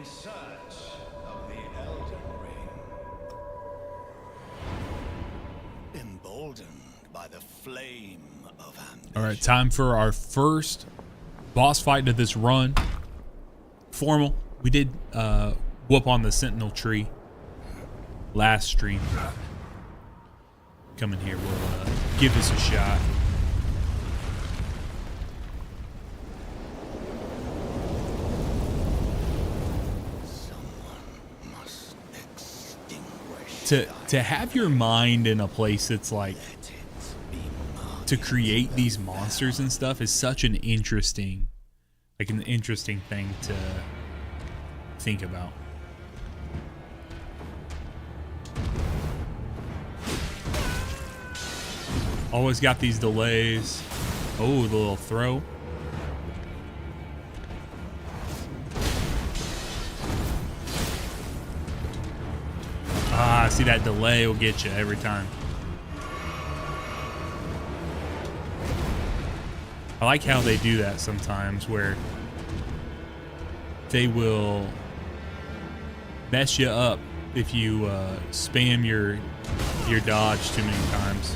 search of the Elden Ring. Emboldened by the flame of ambition. All right, time for our first boss fight of this run. Formal. We did whoop on the Sentinel tree last stream. Come in here, we'll give this a shot. To have your mind in a place that's like, to create these monsters and stuff is such an interesting thing to think about. Always got these delays. Oh, the little throw. Ah, see, that delay will get you every time. I like how they do that sometimes, where they will mess you up if you spam your dodge too many times.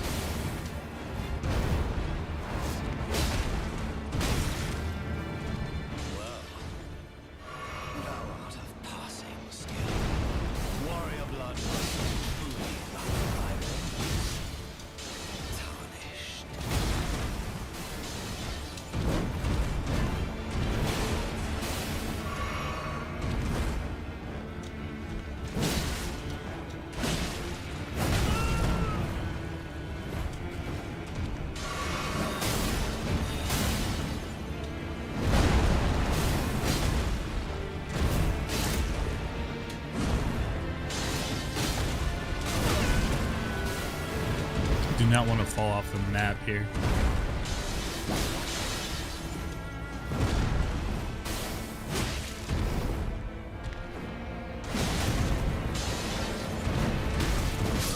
Do not want to fall off the map here.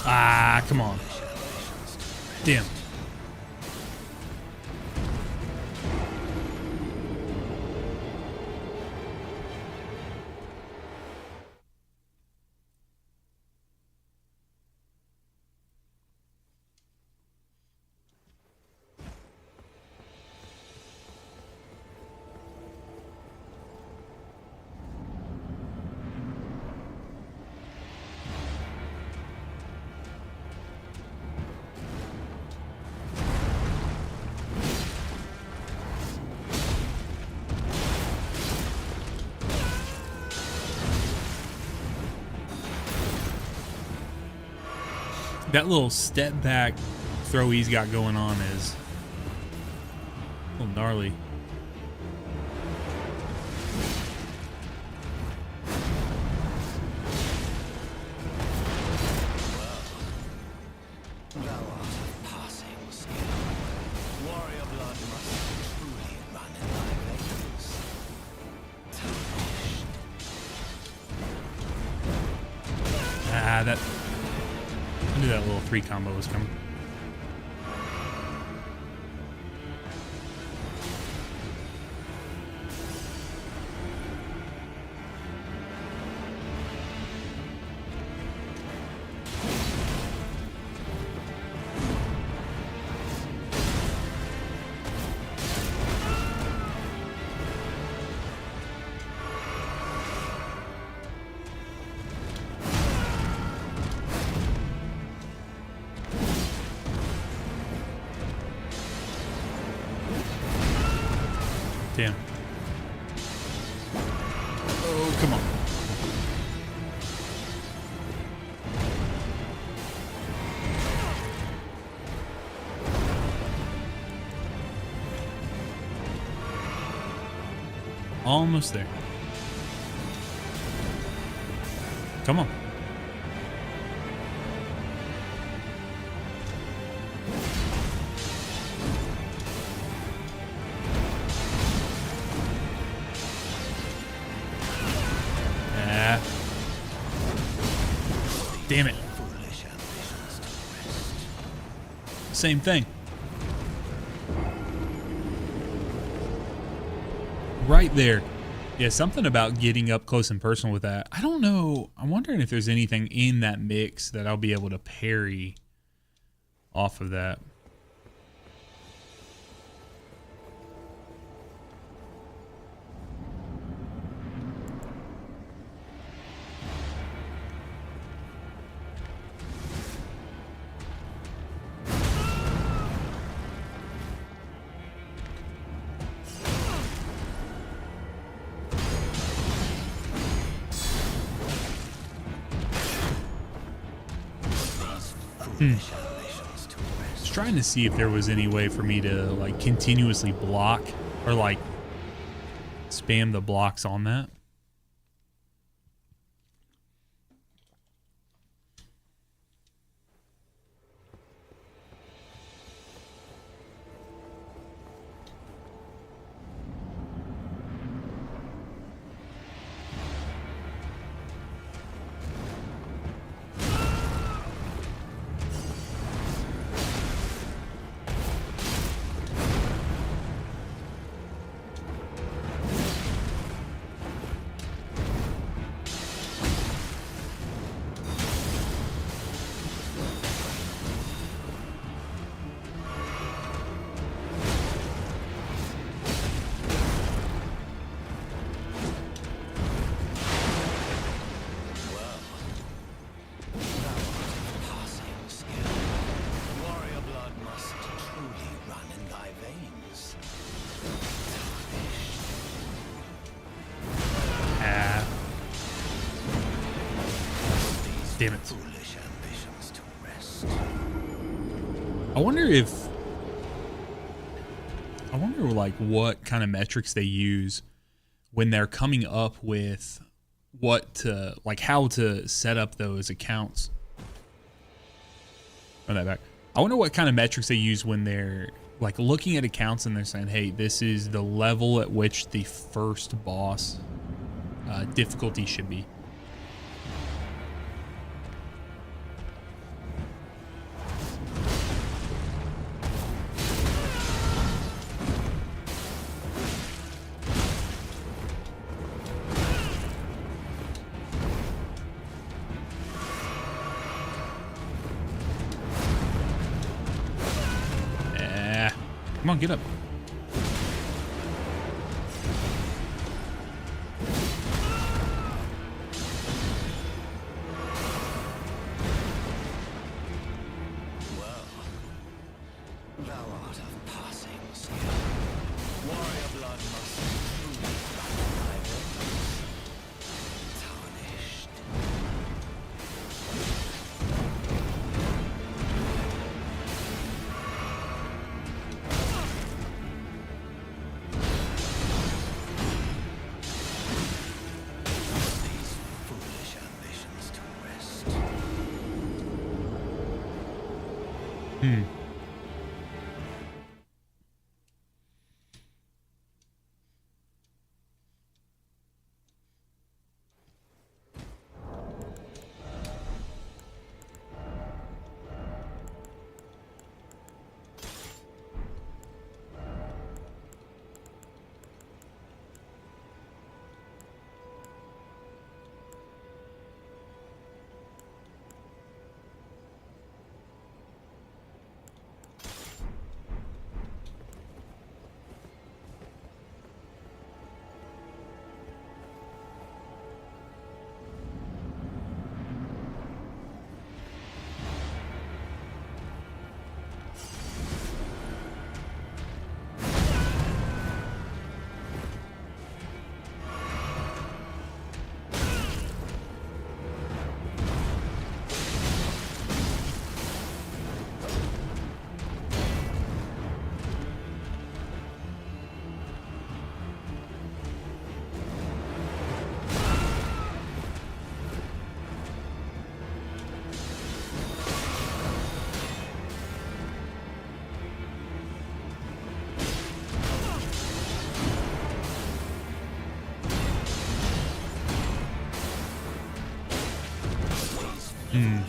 Ah, come on. Damn. That little step back throw he's got going on is a little gnarly. That I knew that little 3 combo was coming. Damn. Oh, come on. Almost there. Come on. Damn it. Same thing. Right there. Yeah, something about getting up close and personal with that. I don't know. I'm wondering if there's anything in that mix that I'll be able to parry off of that. I was trying to see if there was any way for me to like continuously block or like spam the blocks on that. Damn it. I wonder like what kind of metrics they use when they're coming up with what to like how to set up those accounts. Run that back. I wonder what kind of metrics they use when they're like looking at accounts and they're saying, hey, this is the level at which the first boss difficulty should be. Come on, get up.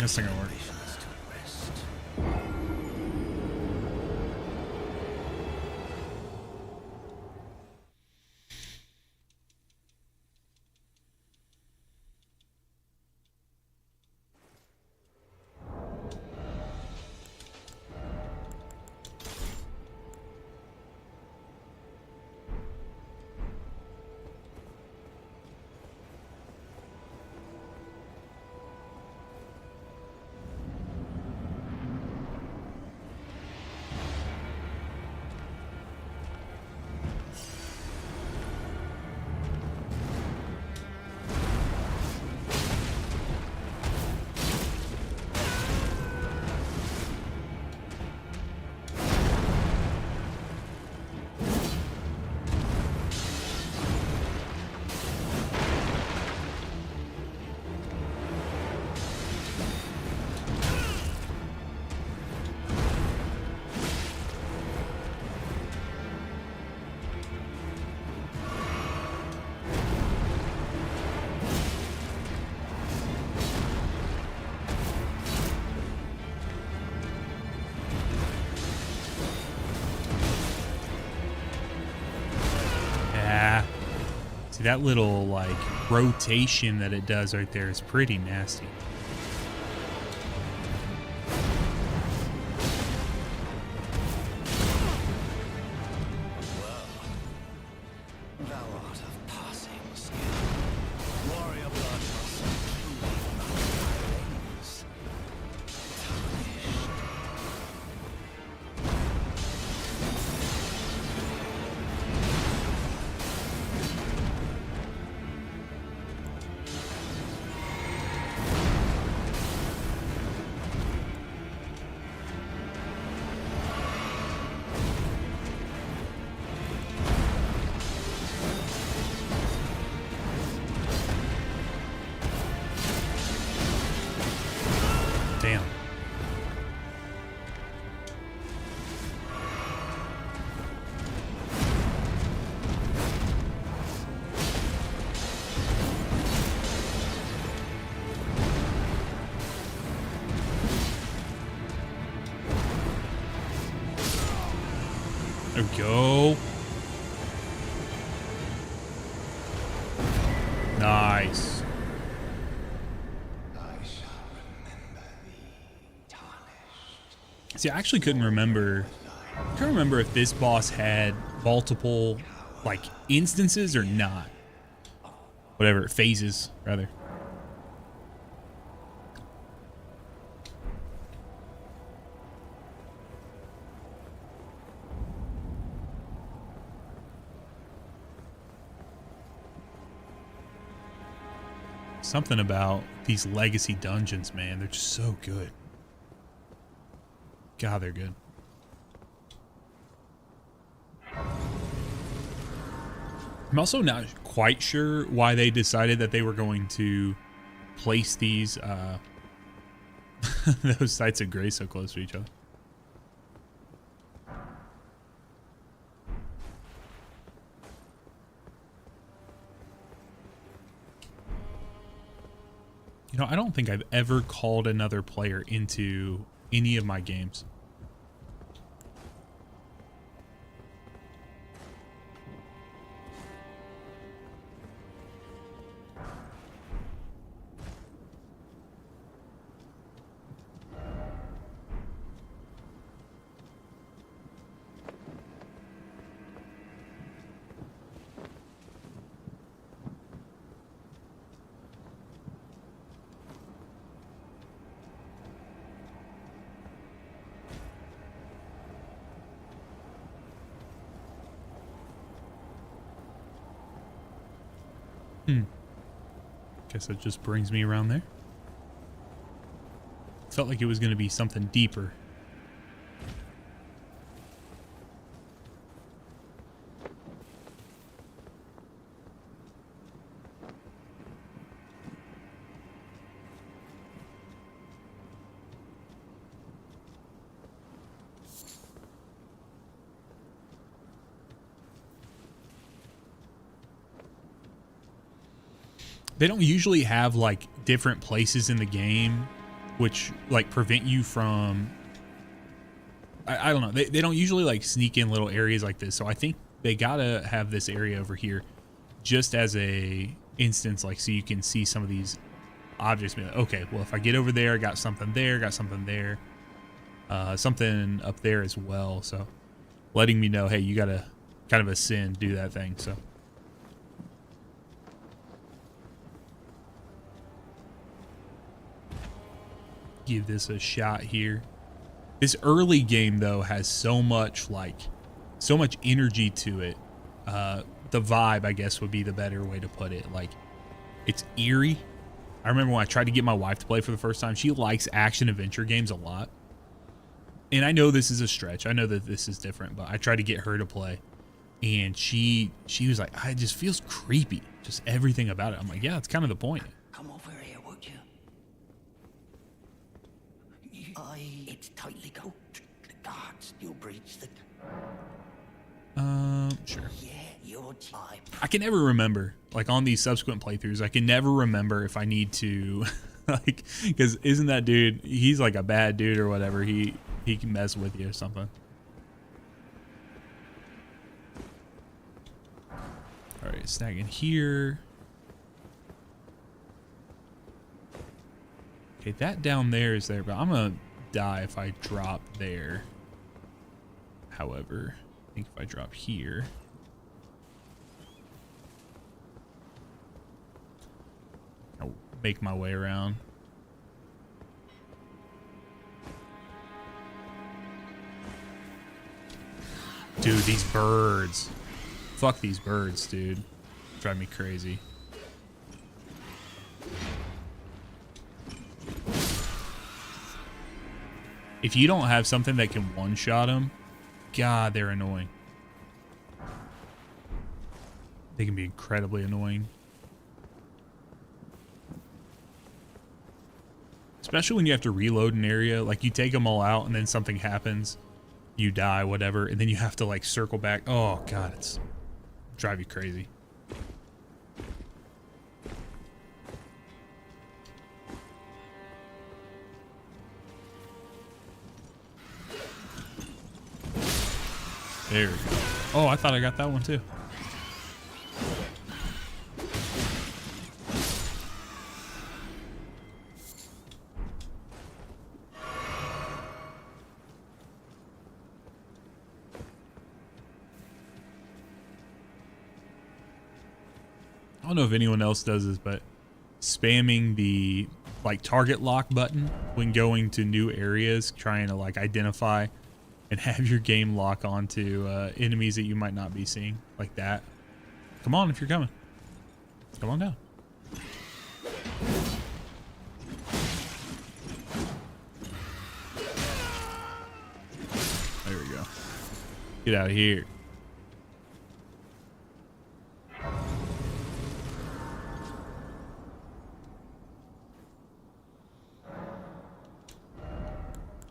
That's not gonna work. See, that little, like, rotation that it does right there is pretty nasty. Thou art of passing skill. Warrior blood must truly mount thy veins. Tarnished. Damn. There we go. Nice. I shall remember thee, tarnished. See, I actually couldn't remember. I can't remember if this boss had multiple, like, instances or not. Whatever, phases, rather. Something about these legacy dungeons, man. They're just so good. God, they're good. I'm also not quite sure why they decided that they were going to place these those sites of grace so close to each other. You know, I don't think I've ever called another player into any of my games. Guess that just brings me around there. Felt like it was going to be something deeper. They don't usually have like different places in the game which like prevent you from I don't know. They don't usually like sneak in little areas like this. So I think they gotta have this area over here just as a instance, like so you can see some of these objects. Be like, okay, well if I get over there, I got something there, got something there, something up there as well. So letting me know, hey, you gotta kind of ascend, do that thing. So give this a shot here. This early game though has so much energy to it. The vibe, I guess, would be the better way to put it. Like, it's eerie. I remember when I tried to get my wife to play for the first time. She likes action adventure games a lot. And I know this is a stretch. I know that this is different, but I tried to get her to play. And she was like, it just feels creepy. Just everything about it. I'm like, yeah, that's kind of the point. Come over here, would you? It's tightly coated. The guards, you'll breach the... Sure. Yeah, you're... I can never remember, like on these subsequent playthroughs, I can never remember if I need to, like, because isn't that dude, he's like a bad dude or whatever. He can mess with you or something. All right, snag in here. Okay, that down there is there, but I'm gonna die if I drop there. However, I think if I drop here. I'll make my way around. Dude, these birds. Fuck these birds, dude. Drive me crazy. If you don't have something that can one-shot them, God, they're annoying. They can be incredibly annoying. Especially when you have to reload an area. Like, you take them all out and then something happens. You die, whatever, and then you have to, like, circle back. Oh, God, it's drive you crazy. There we go. Oh, I thought I got that one, too. I don't know if anyone else does this, but spamming the like target lock button when going to new areas, trying to like identify and have your game lock onto enemies that you might not be seeing, like that. Come on if you're coming. Come on down. There we go. Get out of here.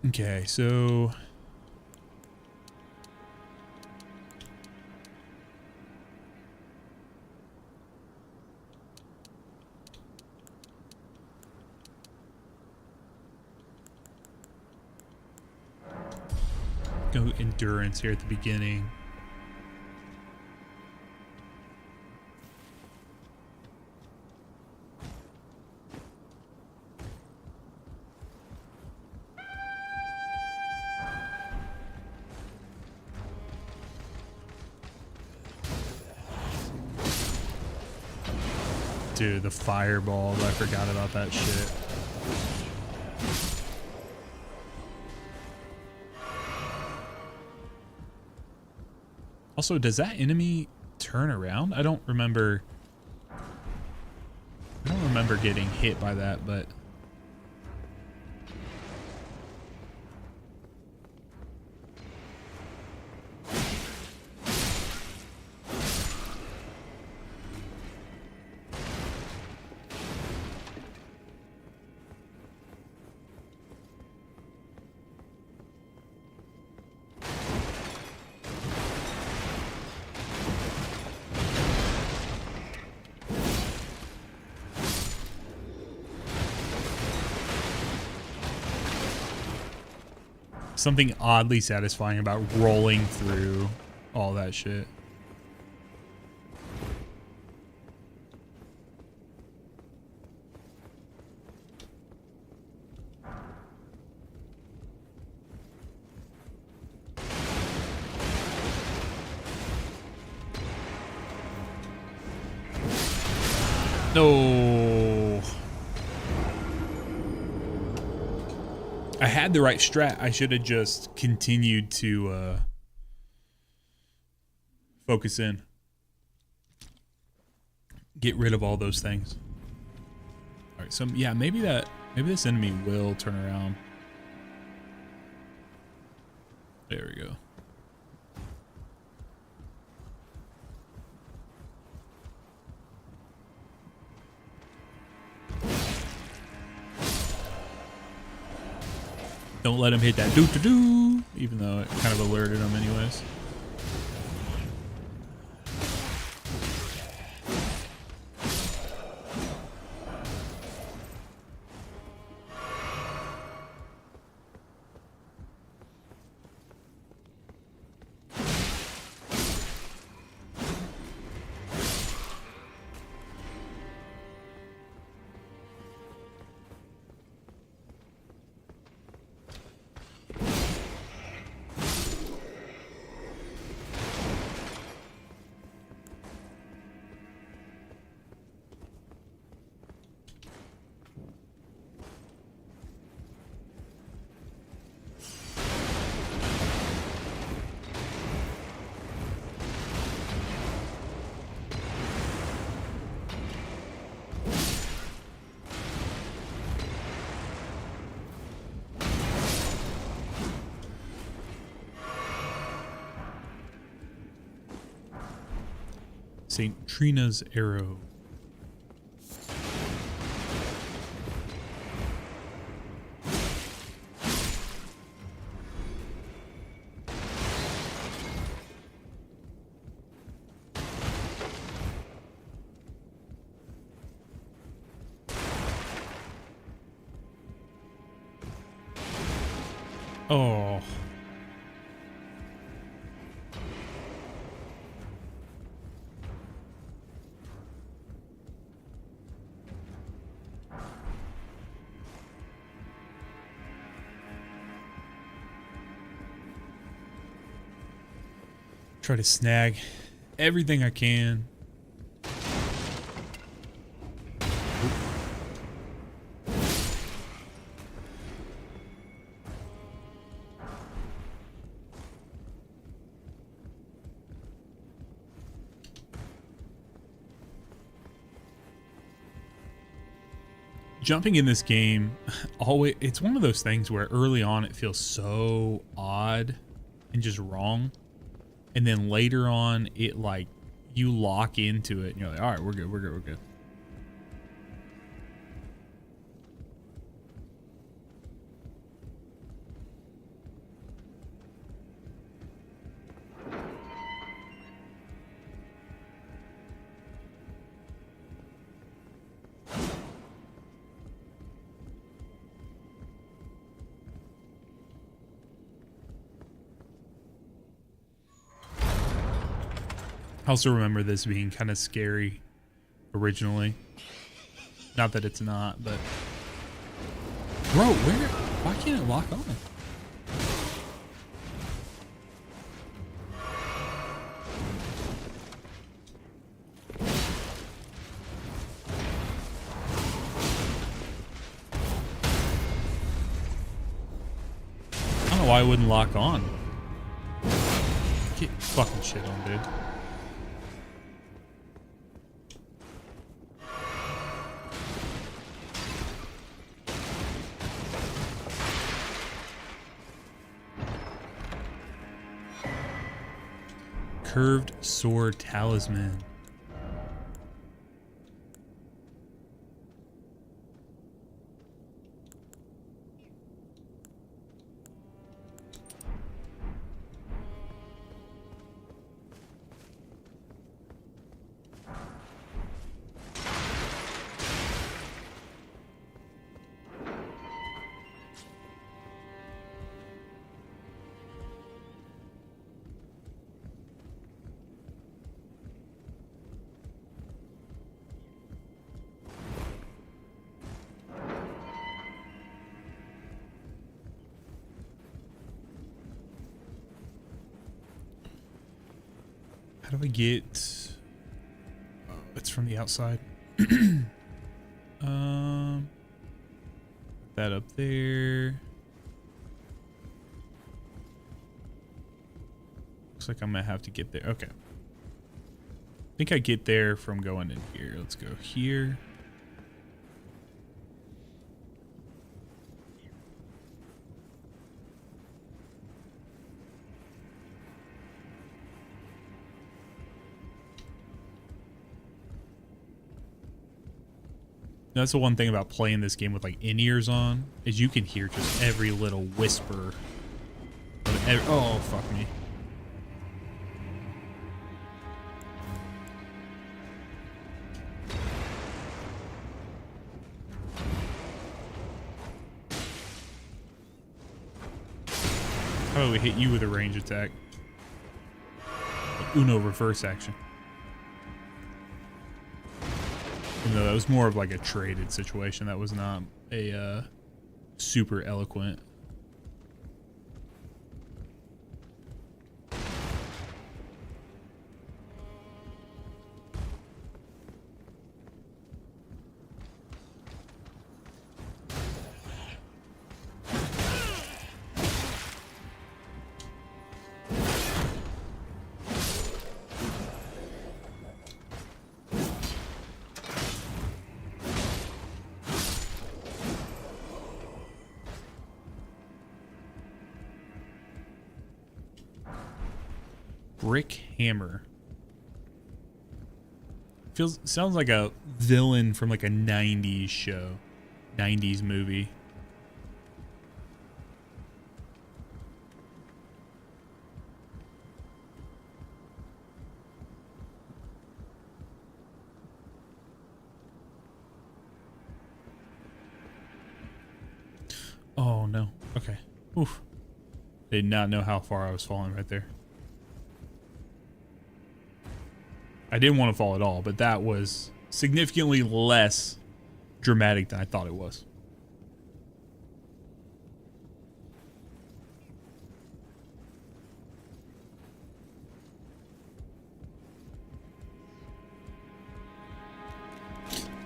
Okay, so go endurance here at the beginning. Dude, the fireballs, I forgot about that shit. Also, does that enemy turn around? I don't remember getting hit by that, but something oddly satisfying about rolling through all that shit. No. I had the right strat. I should have just continued to focus in. Get rid of all those things. All right, so yeah, maybe this enemy will turn around. There we go. Don't let him hit that doo-doo-doo, even though it kind of alerted him anyways. St. Trina's arrow. Oh. Try to snag everything I can. Jumping in this game, always, it's one of those things where early on it feels so odd and just wrong. And then later on, it like, you lock into it and you're like, all right, we're good, we're good, we're good. I also remember this being kind of scary originally. Not that it's not, but... Bro, why can't it lock on? I don't know why it wouldn't lock on. Get fucking shit on, dude. Curved sword talisman. How do I get... it's from the outside. That up there. Looks like I'm gonna have to get there. Okay. I think I get there from going in here. Let's go here. That's the one thing about playing this game with like in-ears on, is you can hear just every little whisper of oh, fuck me. How about we hit you with a range attack? Like Uno reverse action. Even though that was more of like a traded situation. That was not a super eloquent. Brick hammer. Sounds like a villain from like a 90s show, 90s movie. Oh no. Okay. Oof. Did not know how far I was falling right there. I didn't want to fall at all, but that was significantly less dramatic than I thought it was.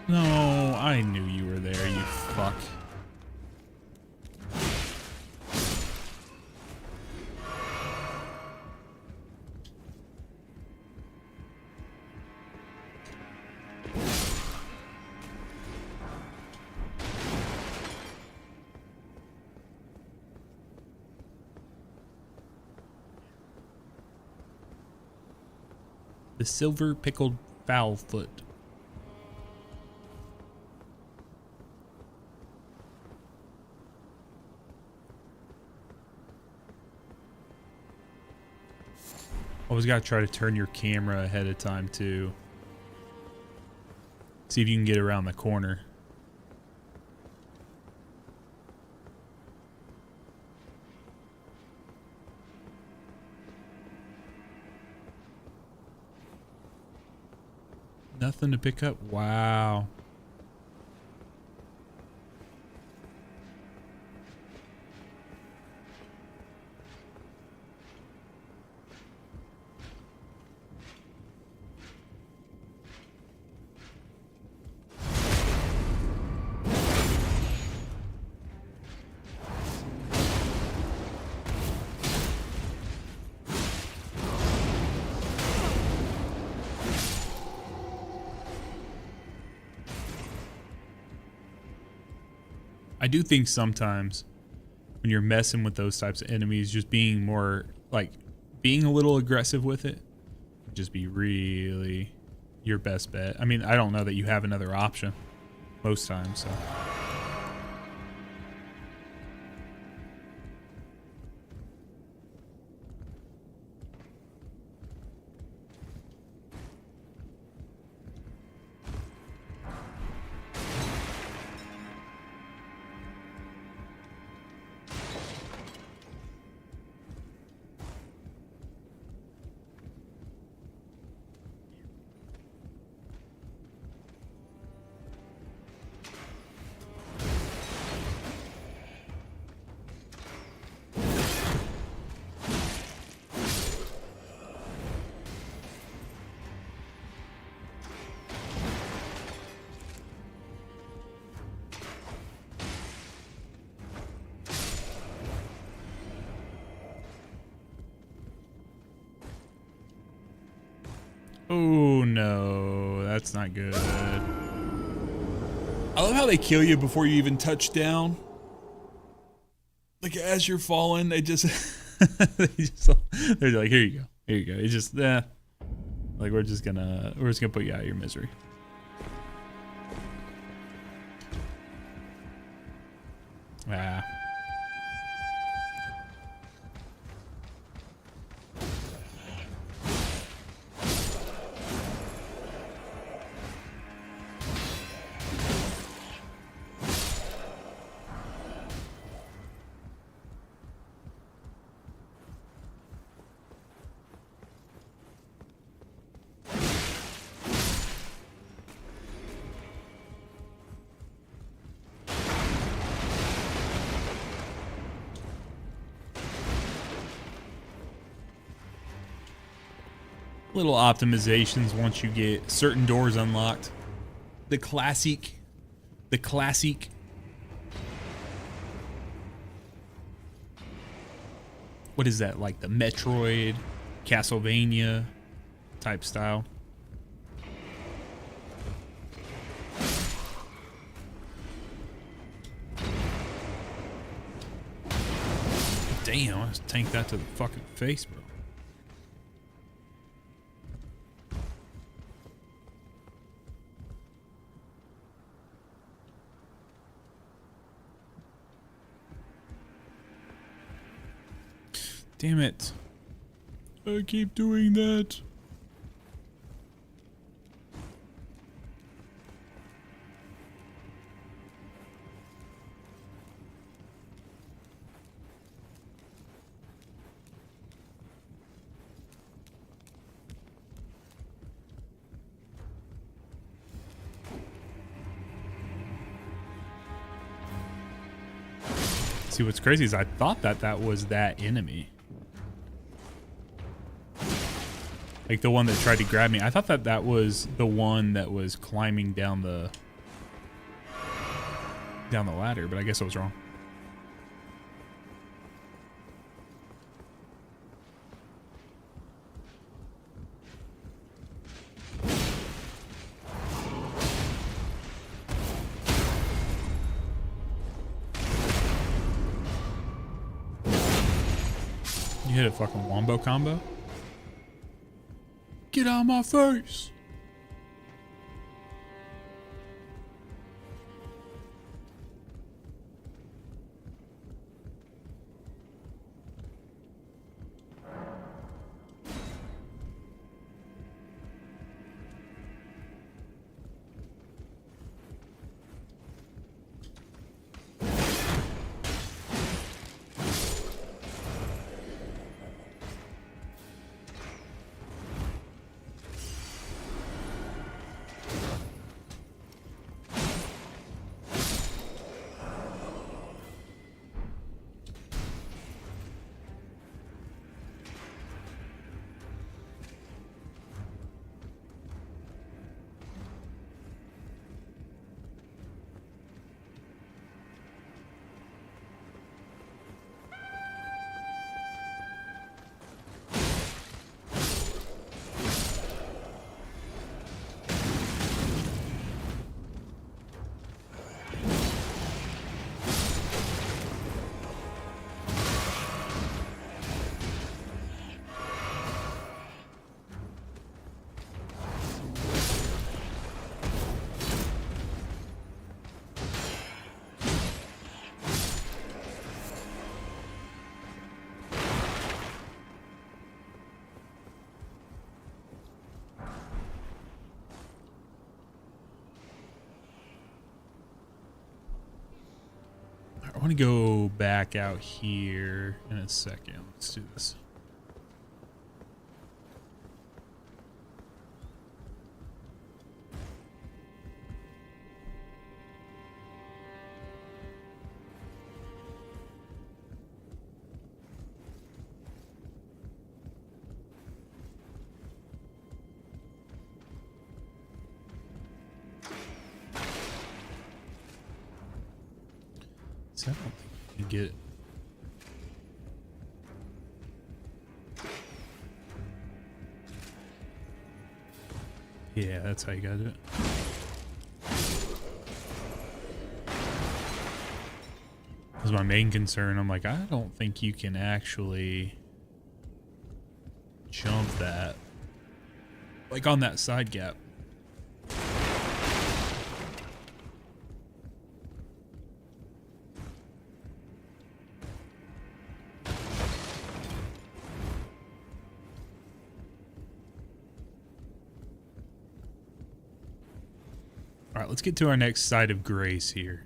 No, I knew you were there, you fuck. The silver pickled fowl foot. Always gotta try to turn your camera ahead of time too. See if you can get around the corner. Nothing to pick up. Wow. I do think sometimes when you're messing with those types of enemies, just being more like being a little aggressive with it, just be really your best bet. I mean, I don't know that you have another option most times, so. Oh no, that's not good. I love how they kill you before you even touch down. Like as you're falling, they just, they're like, here you go, here you go. It's just like we're just gonna put you out of your misery. Ah. Little optimizations once you get certain doors unlocked. The classic. What is that, like the Metroid, Castlevania type style? Damn, I just tanked that to the fucking face, bro. Damn it. I keep doing that. See, what's crazy is I thought that that was that enemy. Like the one that tried to grab me. I thought that that was the one that was climbing down the ladder, but I guess I was wrong. You hit a fucking wombo combo? Get out of my face! I want to go back out here in a second. Let's do this. I don't think you can get it. Yeah, that's how you gotta do it. That was my main concern. I'm like, I don't think you can actually jump that. Like on that side gap. All right, let's get to our next site of grace here.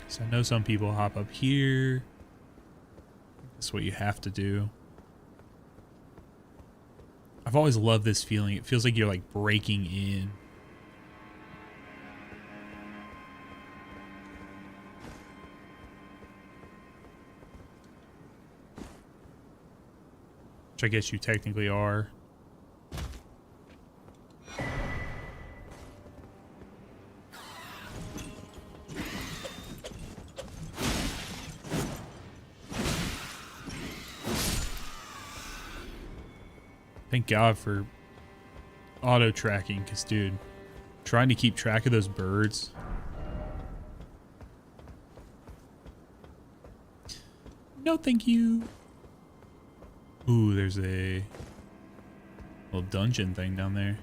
So I know some people hop up here. That's what you have to do. I've always loved this feeling. It feels like you're like breaking in. Which I guess you technically are. Thank God for auto tracking, because dude, trying to keep track of those birds. No, thank you. Ooh, there's a little dungeon thing down there.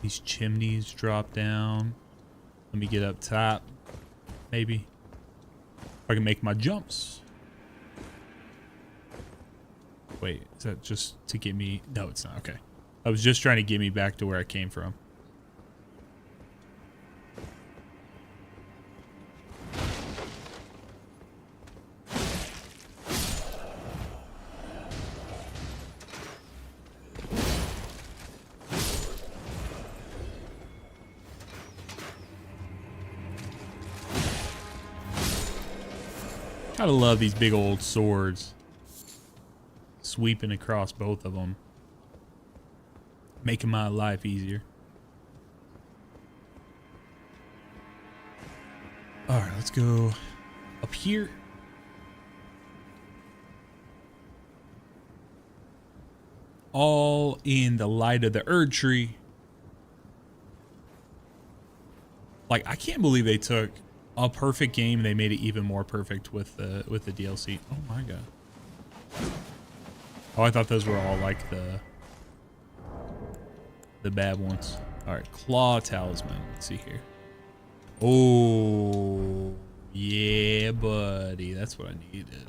These chimneys drop down. Let me get up top. Maybe. If I can make my jumps. Wait, is that just to get me? No, it's not. Okay. I was just trying to get me back to where I came from. Gotta love these big old swords. Sweeping across both of them. Making my life easier. Alright, let's go up here. All in the light of the Erd tree. Like, I can't believe they took a perfect game and they made it even more perfect with the DLC. Oh my god. Oh, I thought those were all like the bad ones. All right, claw talisman. Let's see here. Oh, yeah, buddy. That's what I needed.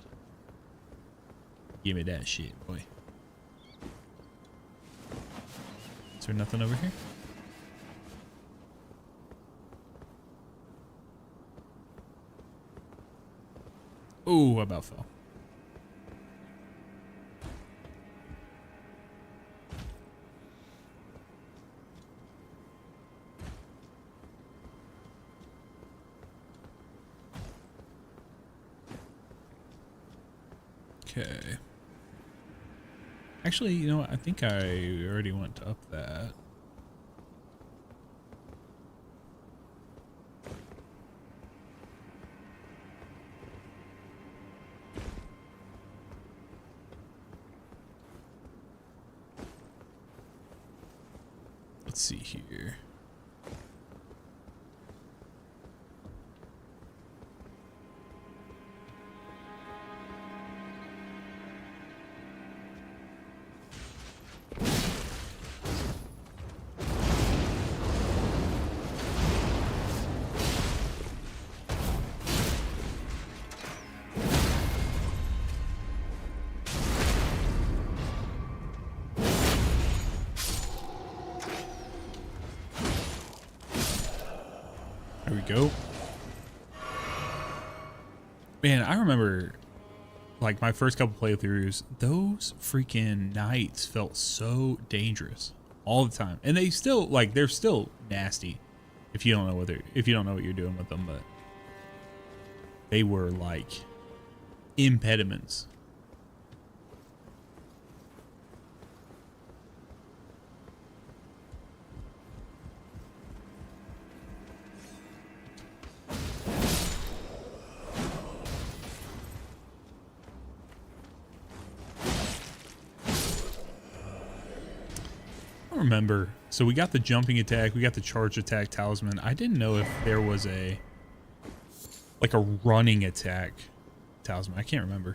Give me that shit, boy. Is there nothing over here? Oh, I about fell. Okay. Actually, you know what? I think I already went up that. Let's see here. There we go. Man, I remember like my first couple playthroughs, those freaking knights felt so dangerous all the time. And they still like they're still nasty if you don't know what you're doing with them, but they were like impediments. Remember, so we got the jumping attack, we got the charge attack talisman. I didn't know if there was a like a running attack talisman. I can't remember.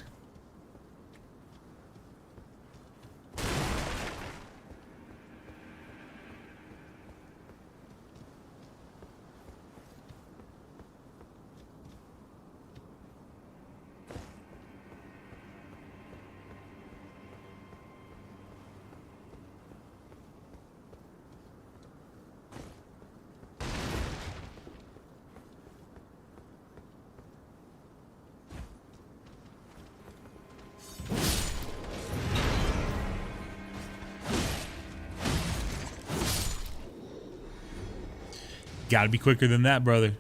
Gotta be quicker than that, brother.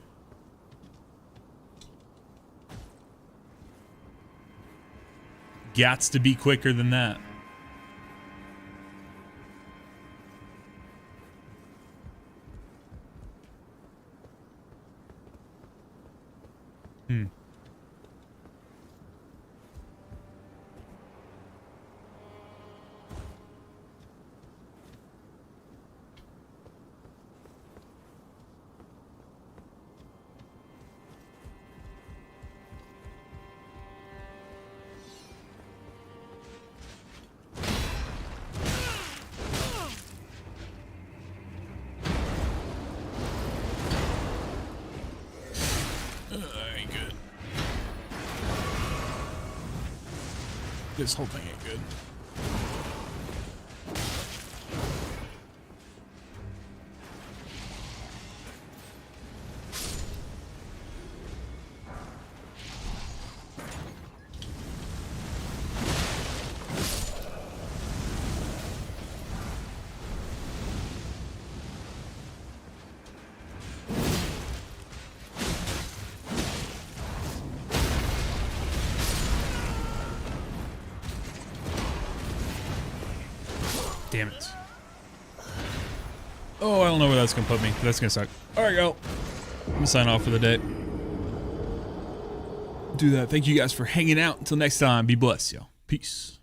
Gots to be quicker than that. This whole thing ain't good. Damn it. Oh, I don't know where that's gonna put me. That's gonna suck. Alright, go. I'm gonna sign off for the day. Do that. Thank you guys for hanging out. Until next time, be blessed, yo. Peace.